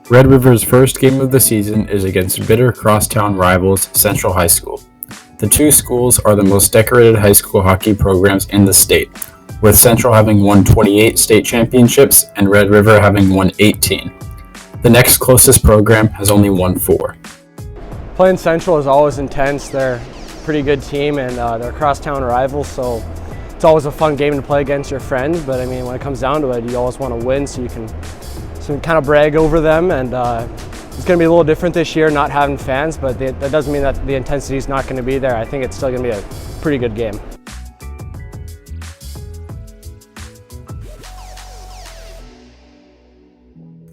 Red River's first game of the season is against bitter crosstown rivals Central High School. The two schools are the most decorated high school hockey programs in the state, with Central having won 28 state championships and Red River having won 18. The next closest program has only won 4. Playing Central is always intense. They're a pretty good team and they're crosstown rivals, so it's always a fun game to play against your friends. But I mean, when it comes down to it, you always want to win so you can kind of brag over them. And it's going to be a little different this year, not having fans, but that doesn't mean that the intensity is not going to be there. I think it's still going to be a pretty good game.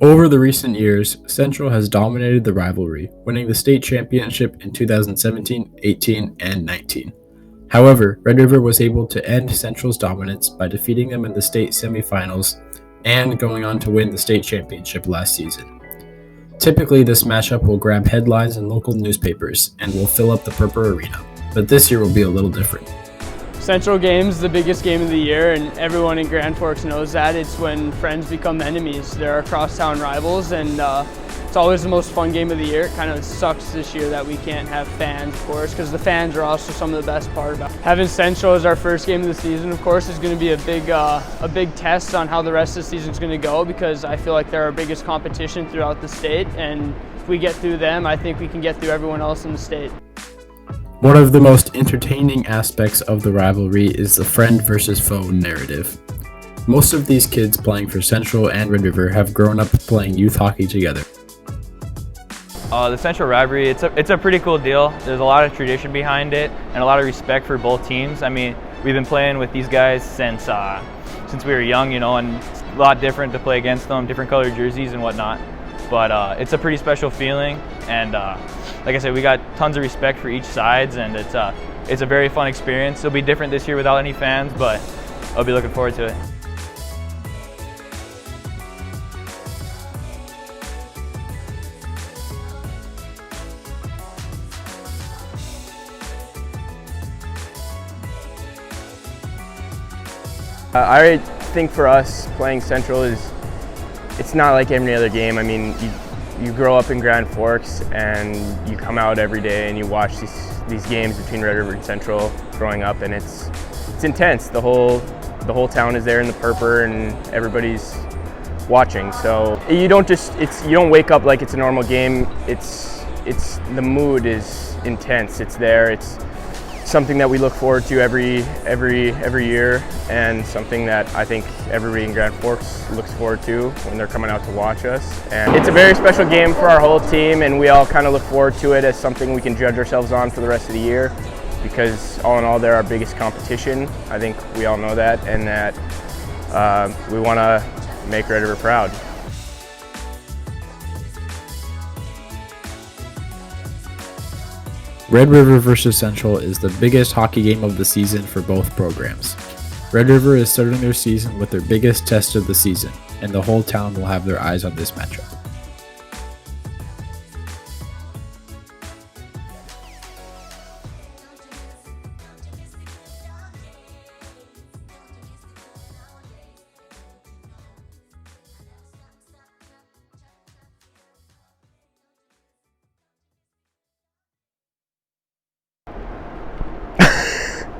Over the recent years, Central has dominated the rivalry, winning the state championship in 2017, 18, and 19. However, Red River was able to end Central's dominance by defeating them in the state semifinals and going on to win the state championship last season. Typically, this matchup will grab headlines in local newspapers and will fill up the Purple Arena, but this year will be a little different. Central game's the biggest game of the year, and everyone in Grand Forks knows that. It's when friends become enemies. There are crosstown rivals, and it's always the most fun game of the year. It kind of sucks this year that we can't have fans, of course, because the fans are also some of the best part about it. Having Central as our first game of the season, of course, is going to be a big test on how the rest of the season is going to go, because I feel like they're our biggest competition throughout the state, and if we get through them, I think we can get through everyone else in the state. One of the most entertaining aspects of the rivalry is the friend versus foe narrative. Most of these kids playing for Central and Red River have grown up playing youth hockey together. The Central rivalry, it's a pretty cool deal. There's a lot of tradition behind it and a lot of respect for both teams. I mean, we've been playing with these guys since we were young, and it's a lot different to play against them, different colored jerseys and whatnot. But it's a pretty special feeling, and like I said, we got tons of respect for each sides, and it's a very fun experience. It'll be different this year without any fans, but I'll be looking forward to it. I think for us, playing Central it's not like any other game. I mean, you grow up in Grand Forks and you come out every day and you watch these games between Red River and Central growing up, and it's intense. The whole town is there in the purple and everybody's watching. So you don't wake up like it's a normal game. The mood is intense. It's there. It's something that we look forward to every year, and something that I think everybody in Grand Forks looks forward to when they're coming out to watch us. And it's a very special game for our whole team, and we all kind of look forward to it as something we can judge ourselves on for the rest of the year, because all in all, they're our biggest competition. I think we all know that, and that we want to make Red River proud. Red River versus Central is the biggest hockey game of the season for both programs. Red River is starting their season with their biggest test of the season, and the whole town will have their eyes on this matchup.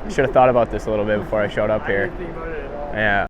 I should have thought about this a little bit before I showed up here. I didn't think about it at all. Yeah.